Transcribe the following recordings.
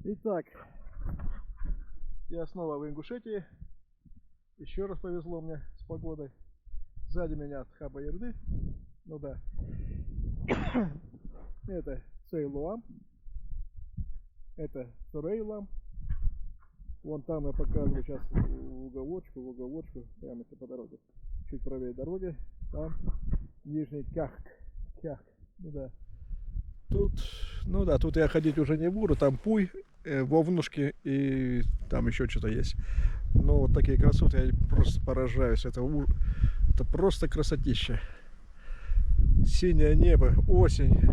Итак, я снова в Ингушетии. Еще раз повезло мне с погодой. Сзади меня Тхаба-Ярды. Ну да. Это Цейлуам. Это Цорей-Лам. Вон там я показываю сейчас в уголочку, прямо по дороге. Чуть правее дороги. Там Нижний Кяхк. Ну да. Тут я ходить уже не буду. Там Пуй, Вовнушки и там еще что-то есть. Но вот такие красоты, я просто поражаюсь. Это просто красотища. Синее небо, осень.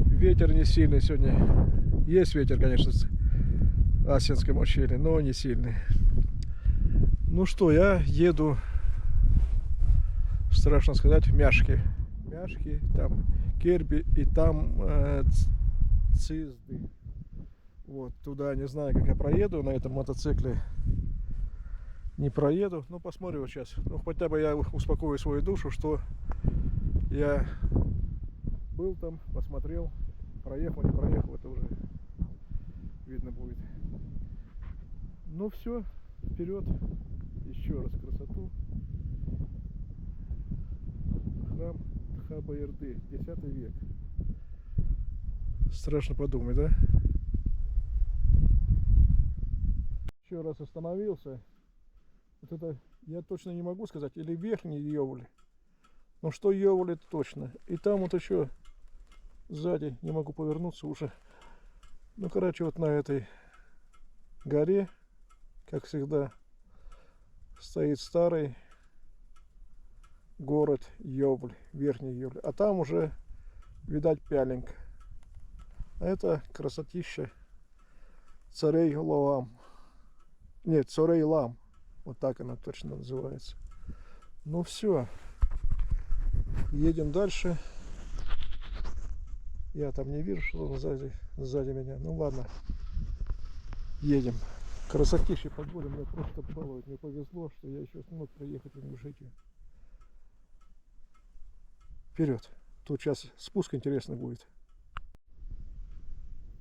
Ветер не сильный сегодня. Есть ветер, конечно, в Асенском ущелье, но не сильный. Ну что, я еду, страшно сказать, в Мяшки. Мяшки, там Керби и там Цизды. Вот, туда не знаю, как я проеду на этом мотоцикле. Не проеду, но посмотрю вот сейчас. Ну, хотя бы я успокою свою душу, что я был там, посмотрел, проехал, не проехал, это уже видно будет. Ну все, вперед, еще раз красоту. Храм Тхаба-Ярды, 10 век. Страшно подумать, да? Еще раз остановился. Вот это я точно не могу сказать, или верхний Йовуль. Но что Йовуль, это точно. И там вот еще сзади, не могу повернуться уже. Ну, короче, вот на этой горе, как всегда, стоит старый город Йовуль, верхний Йовуль. А там уже, видать, Пялинг. А это красотища Цорей-Лам. Нет, Цорей-Лам. Вот так она точно называется. Ну все. Едем дальше. Я там не вижу, что он сзади меня. Ну ладно. Едем. Красотища погода меня просто балует. Мне повезло, что я еще смог проехать в Ингушетию. Вперед. Тут сейчас спуск интересный будет.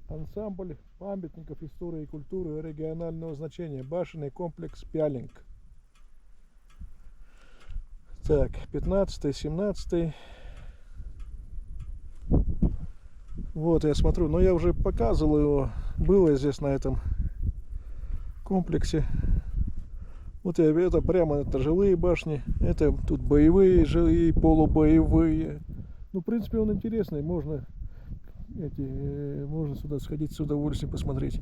Ансамбль памятников истории и культуры регионального значения. Башенный комплекс Пялинг. Так, 15-17. Вот, я смотрю, но я уже показывал его. Было здесь на этом комплексе. Вот это прямо это жилые башни. Это тут боевые, жилые, полубоевые. Ну, в принципе, он интересный. Можно сюда сходить с удовольствием посмотреть.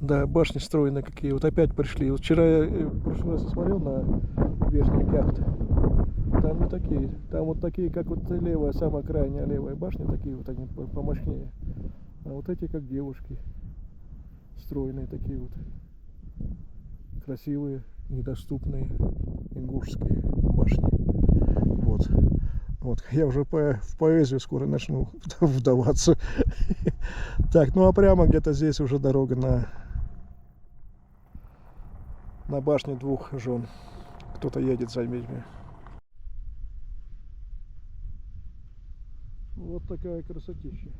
Да, башни стройные какие. Вот опять пришли. Вот вчера я в прошлый раз смотрел на верхний Кяхт. Там не такие. Там вот такие, как вот левая, самая крайняя левая башня, такие вот они помощнее. А вот эти как девушки. Стройные такие вот. Красивые, недоступные ингушские башни. Вот. Вот, я уже в поэзию скоро начну вдаваться. Так, ну а прямо где-то здесь уже дорога на башне двух жен. Кто-то едет за ними. Вот такая красотища.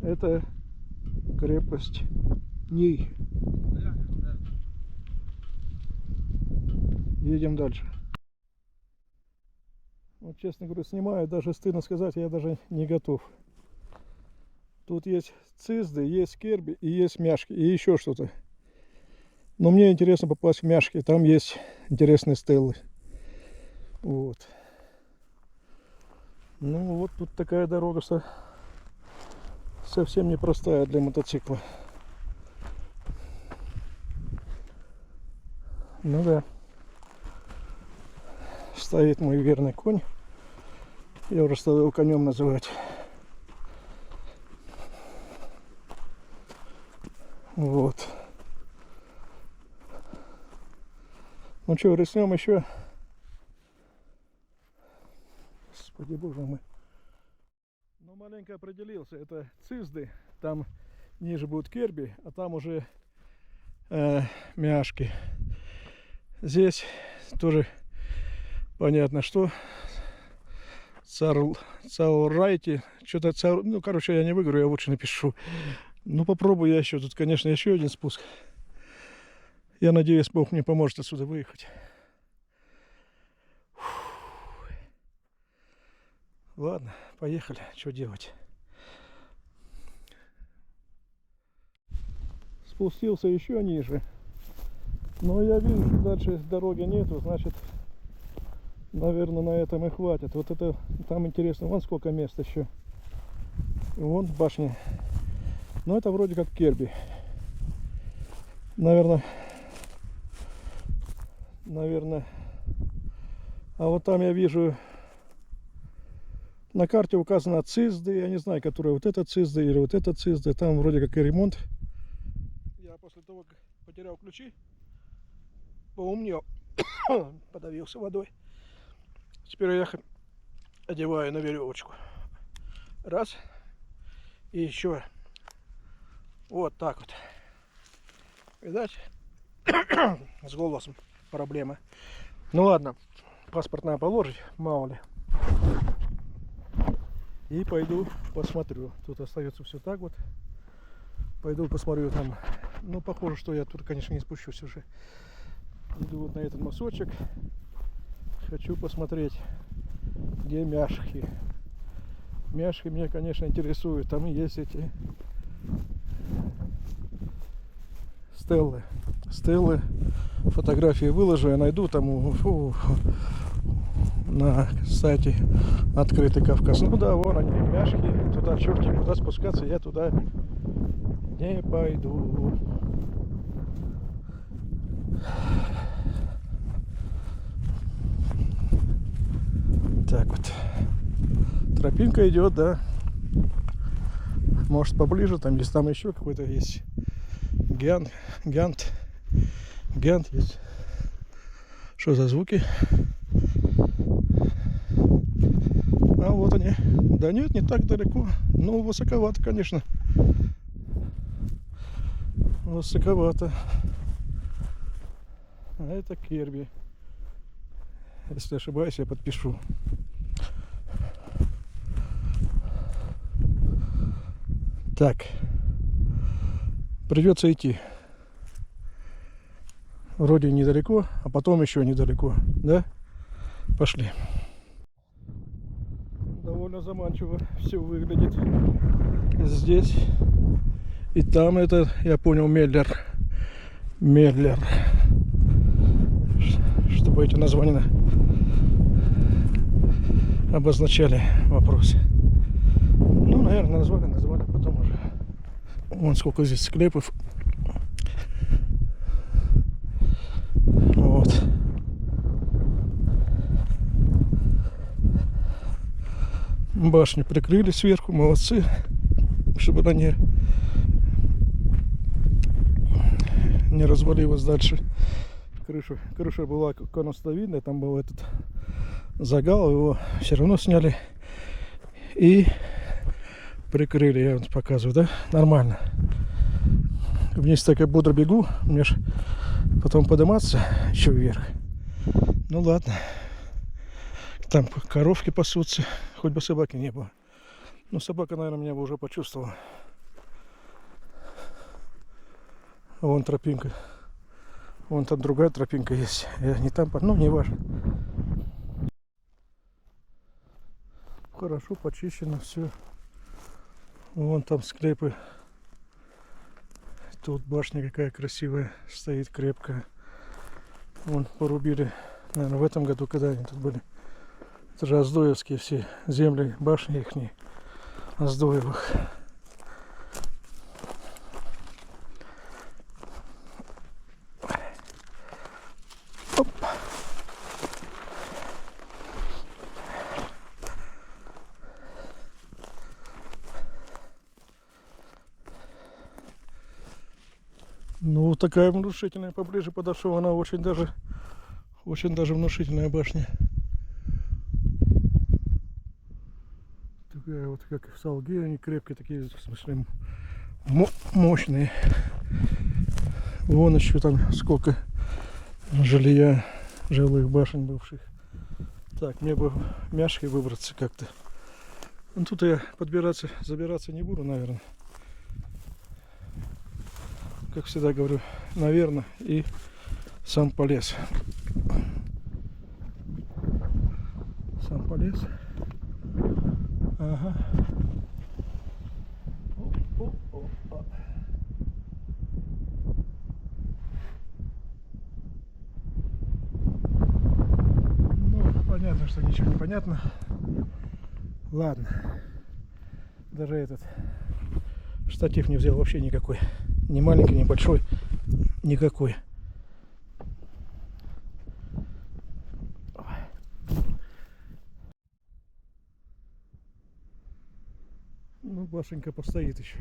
Это крепость Ний. Едем дальше. Вот, честно говоря, снимаю, даже стыдно сказать, я даже не готов. Тут есть Цизды, есть Керби и есть Мяшки, и еще что-то. Но мне интересно попасть в Мяшки, там есть интересные стеллы. Вот. Ну вот тут такая дорога совсем непростая для мотоцикла. Ну да. Стоит мой верный конь. Я уже стал его конем называть. Вот. Ну что, рискнем еще? Господи боже мой. Ну, маленько определился. Это Цизды. Там ниже будут Керби, а там уже Мяшки. Здесь тоже понятно, что Цаурайте. Что-то ну, короче, я не выиграю, я лучше напишу. Ну, попробую я еще. Тут, конечно, еще один спуск. Я надеюсь, Бог мне поможет отсюда выехать. Ладно, поехали. Что делать? Спустился еще ниже. Но я вижу, что дальше дороги нету, значит, наверное, на этом и хватит. Вот это там интересно, вон сколько мест еще. И вон башня. Но это вроде как Керби. Наверное. А вот там я вижу, на карте указано Цизды, я не знаю, которая вот эта Цизда или вот эта Цизда. Там вроде как и ремонт. Я после того, как потерял ключи, поумнел, подавился водой. Теперь я одеваю на веревочку. Раз. И еще вот так вот. Видать, с голосом проблема. Ну ладно, паспорт надо положить, мало ли. И пойду посмотрю. Тут остается все так вот. Пойду посмотрю там. Ну, похоже, что я тут, конечно, не спущусь уже. Иду вот на этот мосточек. Хочу посмотреть, где мяшки. Мяшки меня, конечно, интересуют. Там есть эти стеллы. Стеллы. Фотографии выложу, я найду там на сайте Открытый Кавказ. Ну да, вон они, мяшки. Туда, черти, куда спускаться, я туда не пойду. Так вот. Тропинка идет, да. Может поближе, там есть, там еще какой-то есть Гант есть. Что за звуки? А вот они. Да нет, не так далеко. Ну, высоковато, конечно. Высоковато. А это Керби. Если ошибаюсь, я подпишу. Так. Придется идти. Вроде недалеко, а потом еще недалеко. Да? Пошли. Довольно заманчиво все выглядит. Здесь. И там это, я понял, Меллер. Чтобы эти названия обозначали вопрос. Ну, наверное, назвали потом уже. Вон сколько здесь склепов. Вот. Башню прикрыли сверху, молодцы, чтобы она не развалилась дальше. Крыша была конусовидная, там был этот загал, его все равно сняли и прикрыли. Я вам показываю, да? Нормально. Вниз так я бодро бегу, мне ж потом подниматься еще вверх. Ну ладно. Там коровки пасутся, хоть бы собаки не было. Но собака, наверное, меня бы уже почувствовала. Вон тропинка. Вон там другая тропинка есть. Я не там, ну не важно. Хорошо почищено все. Вон там склепы. Тут башня какая красивая стоит, крепкая. Вон порубили, наверное, в этом году, когда они тут были. Это же Оздоевские все земли, башни ихние, Оздоевых. Оп. Ну, такая внушительная, поближе подошел, она очень даже внушительная башня. Такая вот, как в Салге, они крепкие такие, в смысле, мощные. Вон еще там сколько жилых башен бывших. Так, мне бы мяшкой выбраться как-то. Ну, тут я забираться не буду, наверное. Как всегда говорю, наверное, и сам полез. Сам полез. Ага. Ну, понятно, что ничего не понятно. Ладно. Даже этот штатив не взял вообще никакой. Ни маленький, ни большой. Никакой. Ну, башенька постоит еще.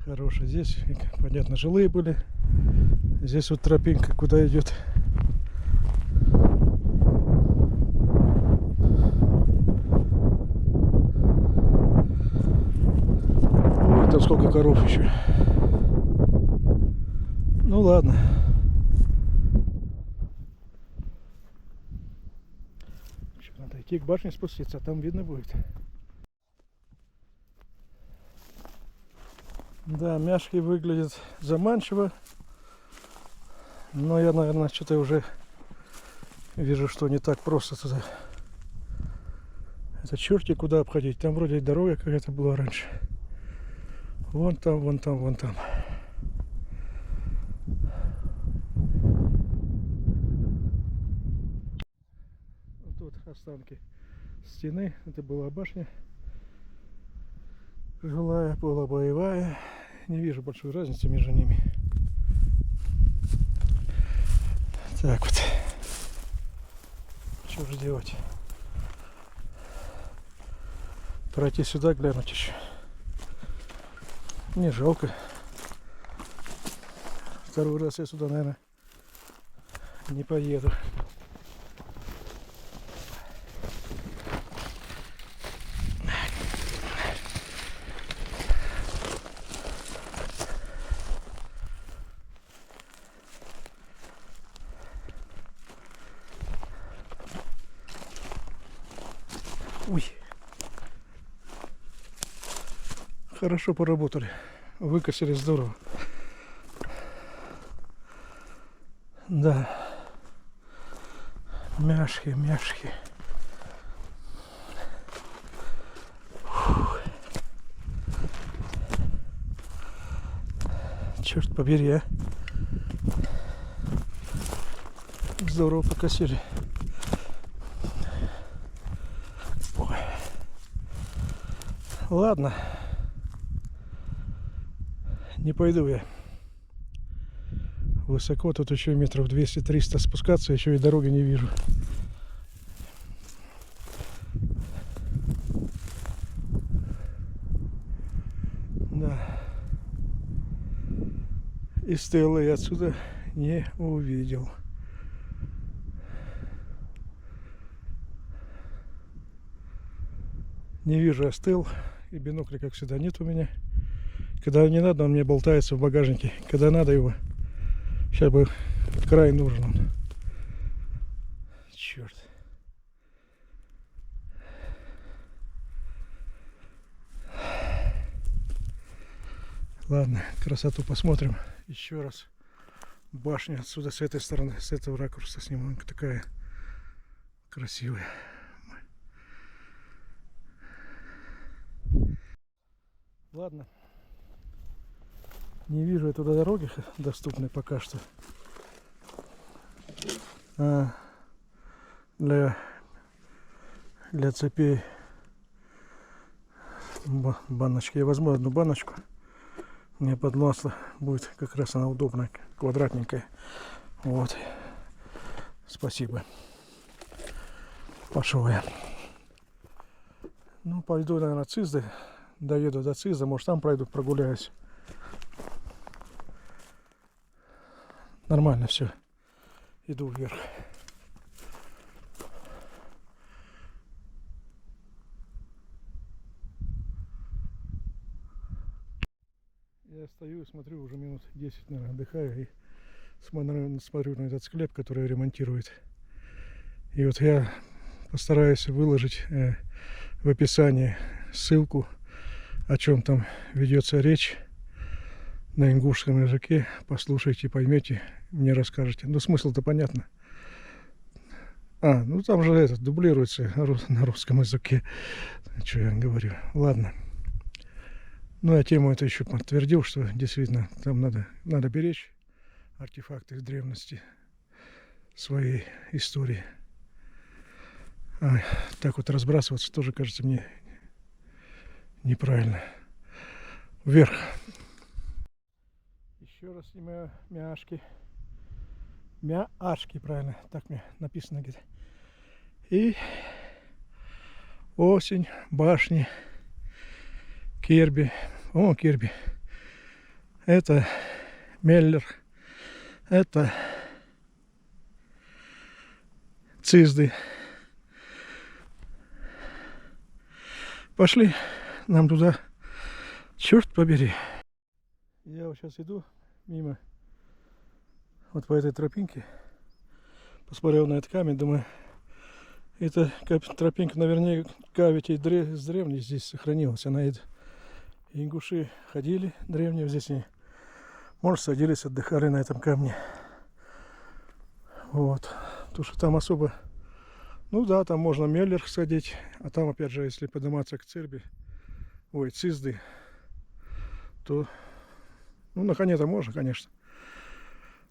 Хорошая. Здесь, понятно, жилые были. Здесь вот тропинка куда идет. Ой, там сколько коров еще. Ну ладно. Что, надо идти к башне спуститься, а там видно будет. Да, мяшки выглядят заманчиво. Но я, наверное, что-то уже вижу, что не так просто туда. Это черти куда обходить. Там вроде дорога какая-то была раньше. Вон там, вон там, вон там. Вот тут останки стены. Это была башня. Жилая, была боевая. Не вижу большой разницы между ними. Так вот. Что же делать? Пройти сюда, глянуть еще. Не жалко. Второй раз я сюда, наверное, не поеду. Ой. Хорошо поработали. Выкосили здорово. Да. Мяшки, мяшки. Фух. Черт побери, а. Здорово покосили. Ой. Ладно. Не пойду я. Высоко, тут еще метров 200-300 спускаться, еще и дороги не вижу. Да. И Стеллы я отсюда не увидел. Не вижу Стелл, и бинокля, как всегда, нет у меня. Когда не надо, он мне болтается в багажнике. Когда надо его, сейчас бы край нужен он. Черт. Ладно, красоту посмотрим еще раз. Башня отсюда, с этой стороны, с этого ракурса сниму. Такая красивая. Ладно. Не вижу я туда дороги доступной пока что. Для цепей баночки. Я возьму одну баночку. Мне под масло будет, как раз она удобная, квадратненькая. Вот. Спасибо. Пошел я. Ну, пойду, наверное, Цизды. Доеду до Цизда, может там пройду, прогуляюсь. Нормально все. Иду вверх. Я стою и смотрю, уже минут 10, наверное, отдыхаю и смотрю на этот склеп, который ремонтирует. И вот я постараюсь выложить в описании ссылку, о чем там ведется речь на ингушском языке. Послушайте, поймете, мне расскажете. Ну, смысл-то понятно. Ну там же это дублируется на русском языке. Что я говорю. Ладно. Ну, я тему это еще подтвердил, что действительно там надо беречь артефакты из древности своей истории. Так вот разбрасываться тоже кажется мне неправильно. Вверх. Еще раз снимаю мяшки. Мяшки, правильно. Так мне написано где-то. И осень, башни, Керби. О, Керби. Это Меллер. Это Цизды. Пошли нам туда. Черт побери. Я вот сейчас иду мимо, вот по этой тропинке. Посмотрел на этот камень, думаю, эта тропинка наверняка ведь и с древней здесь сохранилась. Она ингуши ходили древние здесь, и, может, садились, отдыхали на этом камне. Вот. Потому что там особо, ну да, там можно Меллер сходить, а там, опять же, если подниматься к Цизды, то, ну, на коне-то можно, конечно.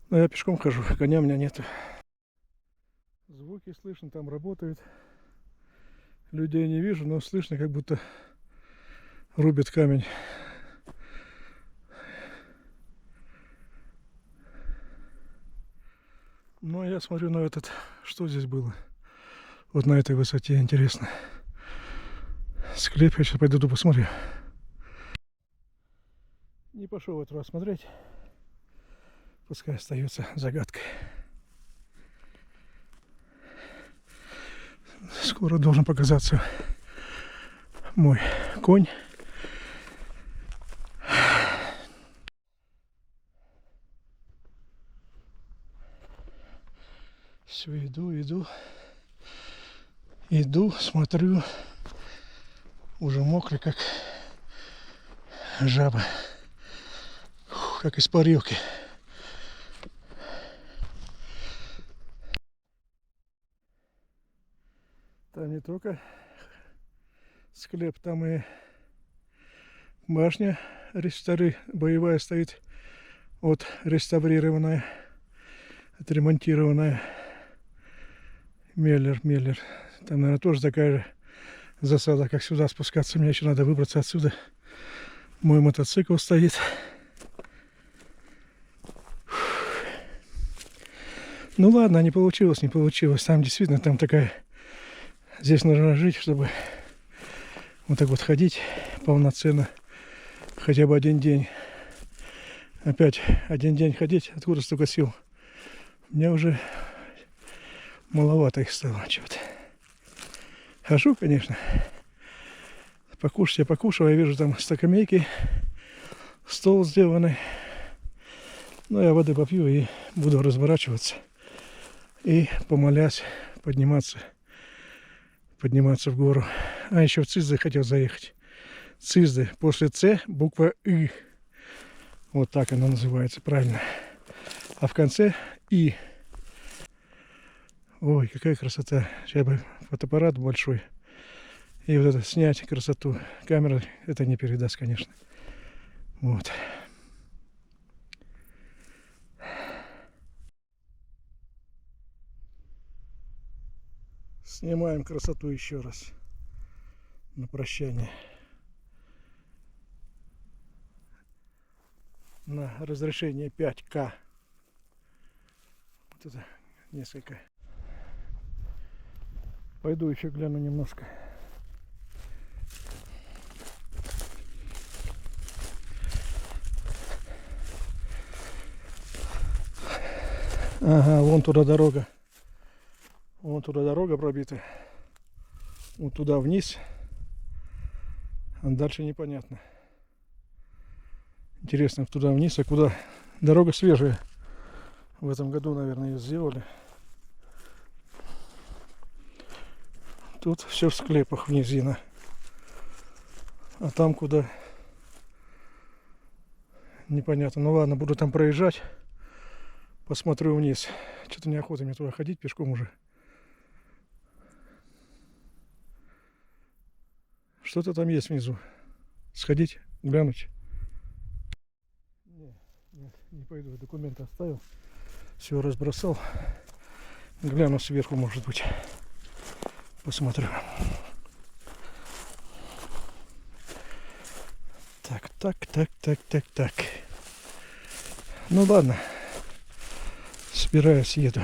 Но я пешком хожу, коня у меня нету. Звуки слышно, там работают. Людей не вижу, но слышно, как будто рубят камень. Ну, а я смотрю на этот, что здесь было. Вот на этой высоте, интересно. Склеп, я сейчас пойду посмотрю. Не пошел этого смотреть. Пускай остается загадкой. Скоро должен показаться мой конь. Все, иду, смотрю. Уже мокрый, как жаба. Как из парилки. Там не только склеп, там и башня боевая стоит, вот реставрированная, отремонтированная. Меллер. Там, наверное, тоже такая же засада, как сюда спускаться. Мне еще надо выбраться отсюда. Мой мотоцикл стоит. Ну ладно, не получилось. Там действительно, там такая... Здесь нужно жить, чтобы вот так вот ходить полноценно. Хотя бы один день. Опять один день ходить. Откуда столько сил? Мне уже маловато их стало чего-то. Хожу, конечно. Покушать я покушал. Я вижу там стакамейки. Стол сделанный. Ну, я воды попью и буду разворачиваться. И, помолясь, подниматься в гору. А еще в Цизды хотел заехать. Цизды. После Ц буква И. Вот так она называется, правильно. А в конце И. Ой, какая красота. Сейчас бы фотоаппарат большой. И вот это снять красоту. Камера это не передаст, конечно. Вот. Снимаем красоту еще раз. На прощание. На разрешение 5К. Вот это несколько. Пойду еще гляну немножко. Ага, вон туда дорога. Вон туда дорога пробита. Вот туда вниз. А дальше непонятно. Интересно, туда вниз, а куда? Дорога свежая. В этом году, наверное, ее сделали. Тут все в склепах внизина. А там куда? Непонятно. Ну ладно, буду там проезжать. Посмотрю вниз. Что-то неохота мне туда ходить пешком уже. Что-то там есть внизу. Сходить, глянуть. Не пойду. Документы оставил. Все разбросал. Гляну сверху, может быть. Посмотрю. Так. Ну ладно. Собираюсь, еду.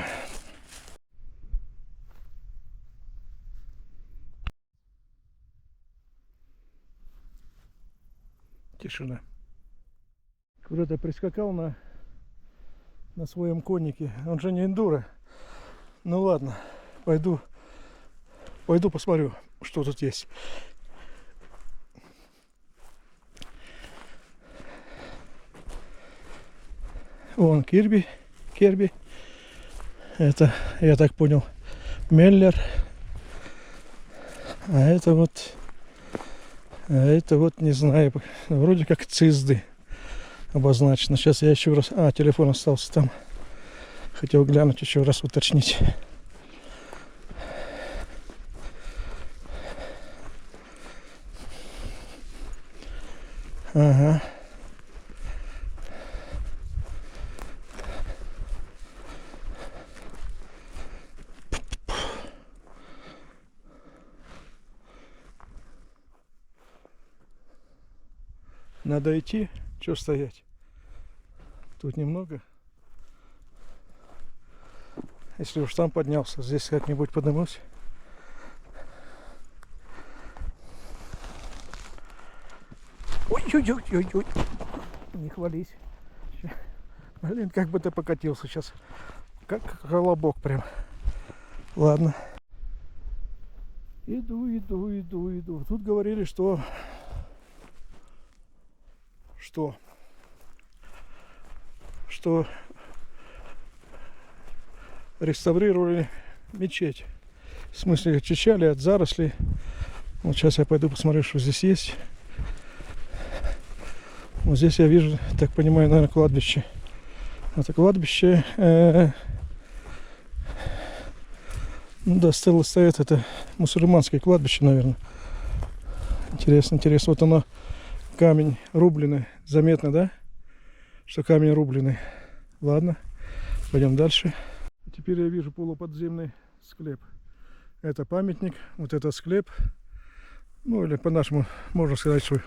Тишина. Куда-то прискакал на своем коннике. Он же не эндуро. Ну ладно. Пойду посмотрю, что тут есть. Вон Керби. Это, я так понял, Меллер. А это вот, не знаю, вроде как Цизды обозначено. Сейчас я еще раз... телефон остался там. Хотел глянуть, еще раз уточнить. Ага. Надо идти, что стоять? Тут немного. Если уж там поднялся, здесь как-нибудь поднимусь. Ой. Не хвались. Блин, как бы ты покатился сейчас. Как колобок прям. Ладно. Иду. Тут говорили, что реставрировали мечеть. В смысле, очищали от зарослей. Вот сейчас я пойду посмотрю, что здесь есть. Вот здесь я вижу, так понимаю, наверное, кладбище. Это кладбище. Ну да, стелла стоит. Это мусульманское кладбище, наверное. Интересно. Вот оно, камень рубленый. Заметно, да? Что камень рубленый. Ладно, пойдем дальше. Теперь я вижу полуподземный склеп. Это памятник, вот это склеп. Ну или по-нашему можно сказать, что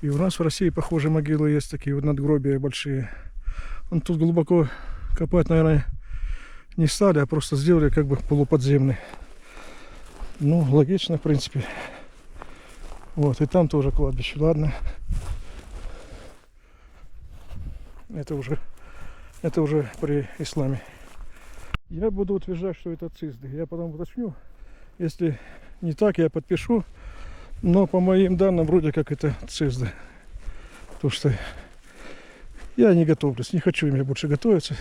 и у нас в России похожие могилы есть, такие вот надгробия большие. Он тут глубоко копать, наверное, не стали, а просто сделали как бы полуподземный. Ну, логично, в принципе. Вот, и там тоже кладбище, ладно. Это уже при исламе. Я буду утверждать, что это Цизды. Я потом уточню. Если не так, я подпишу. Но по моим данным, вроде как это Цизды. Потому что я не готовлюсь. Не хочу мне больше готовиться.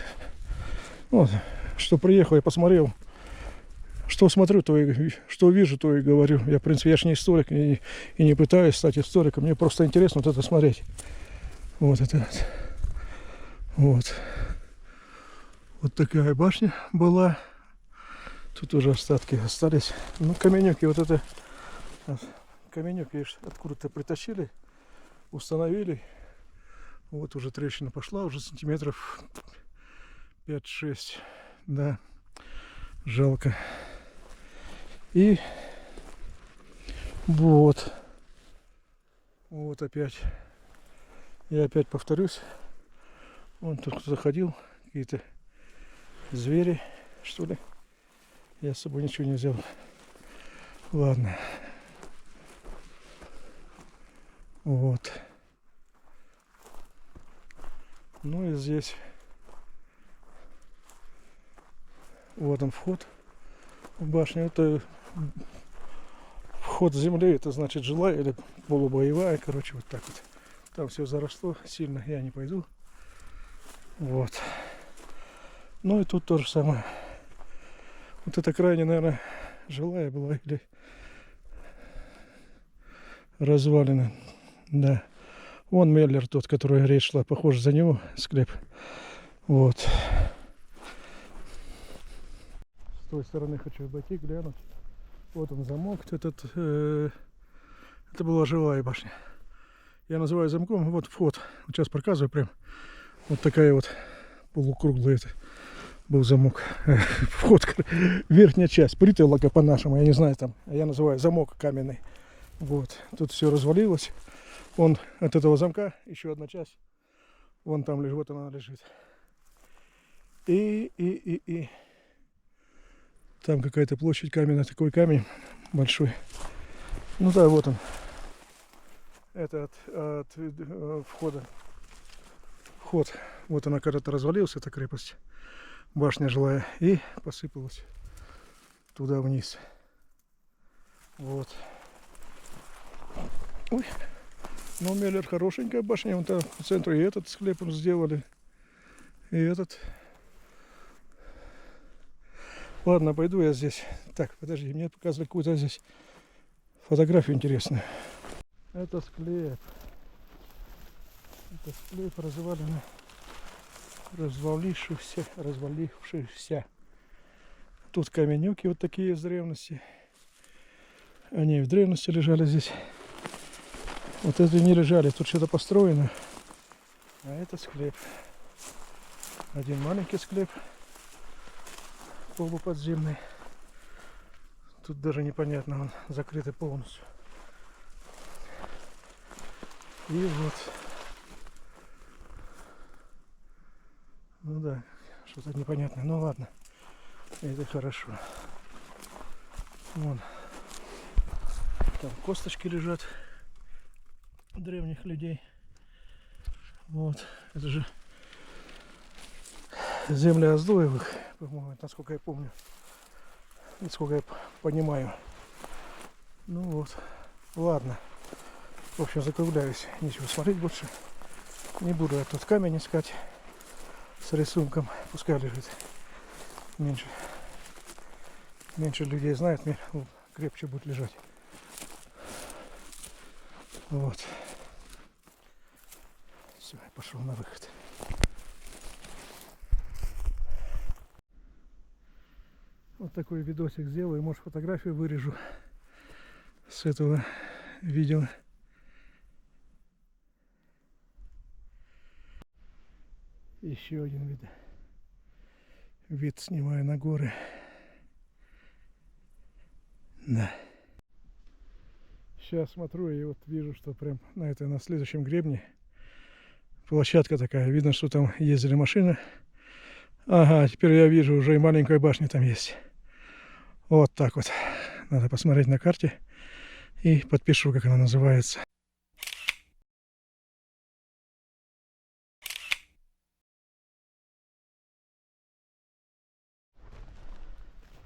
Вот. Что приехал, я посмотрел. Что смотрю, то и что вижу, то и говорю. Я, в принципе, я же не историк и не пытаюсь стать историком. Мне просто интересно вот это смотреть. Вот это вот. Вот такая башня была. Тут уже остатки остались. Ну, каменюки, вот это каменюки откуда-то притащили, установили. Вот уже трещина пошла, уже сантиметров 5-6. Да, жалко. И вот опять. Я опять повторюсь. Вон тут кто заходил, какие-то звери, что ли. Я с собой ничего не взял. Ладно. Вот. Ну и здесь вот он вход в башню. Это вход с земли, это значит жилая или полубоевая, короче, вот так вот. Там все заросло сильно, я не пойду. Вот. Ну и тут то же самое. Вот это крайне, наверное, жилая была или развалина. Да. Вон Меллер тот, который речь шла, похоже, за него склеп. Вот. С той стороны хочу обойти, глянуть. Вот он замок. Этот, это была жилая башня. Я называю замком. Вот вход. Вот сейчас показываю прям. Вот такая вот полукруглая это был замок. Вход, верхняя часть, притолока по-нашему, я не знаю там. Я называю замок каменный. Вот. Тут все развалилось. Вон от этого замка еще одна часть. Вон там лежит, вот она лежит. И там какая-то площадь каменная, такой камень большой. Ну да, вот он. Это от входа. Вход. Вот она когда-то развалилась, эта крепость. Башня жилая. И посыпалась туда вниз. Вот. Ой. Ну, Меллер хорошенькая башня. Вон там в центре и этот склепом сделали. И этот. Ладно, пойду я здесь. Так, подожди, мне показывали какую-то здесь фотографию интересную. Это склеп. Это склеп развалившихся. Тут каменюки вот такие из древности. Они в древности лежали здесь. Вот это не лежали, тут что-то построено. А это склеп. Один маленький склеп. Полуподземный. Тут даже непонятно, он закрытый полностью. И вот. Ну да, что-то непонятное. Ну ладно. Это хорошо. Вон. Там косточки лежат древних людей. Вот. Это же земля Оздоевых, по-моему, насколько я помню. Насколько я понимаю. Ну вот. Ладно. В общем, закругляюсь. Нечего смотреть больше. Не буду я тут камень искать с рисунком. Пускай лежит. Меньше людей знает, крепче будет лежать. Вот. Все, я пошел на выход. Вот такой видосик сделаю. Может, фотографию вырежу с этого видео. Еще один вид снимаю на горы. Да. Сейчас смотрю и вот вижу, что прям на следующем гребне площадка такая. Видно, что там ездили машины. Ага, теперь я вижу, уже и маленькая башня там есть. Вот так вот. Надо посмотреть на карте и подпишу, как она называется.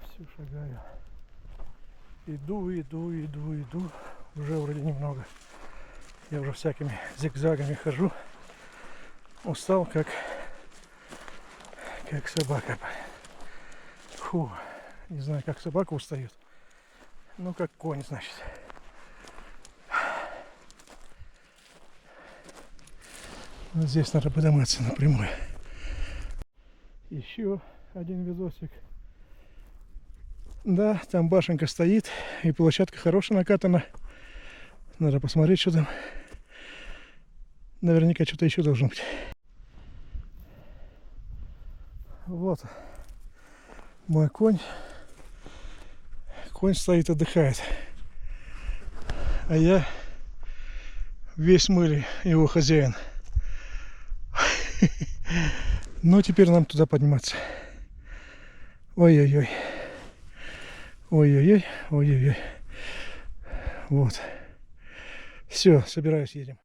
Все, шагаю. Иду. Уже вроде немного. Я уже всякими зигзагами хожу. Устал, как собака. Фу. Не знаю, как собака устает. Ну, как конь, значит. Вот здесь надо подниматься напрямую. Еще один видосик. Да, там башенка стоит. И площадка хорошая накатана. Надо посмотреть, что там. Наверняка что-то еще должно быть. Вот мой конь. Конь стоит, отдыхает. А я весь мыле, его хозяин. Ну, теперь нам туда подниматься. Ой-ой-ой. Ой-ой-ой. Ой-ой-ой. Вот. Все, собираюсь, едем.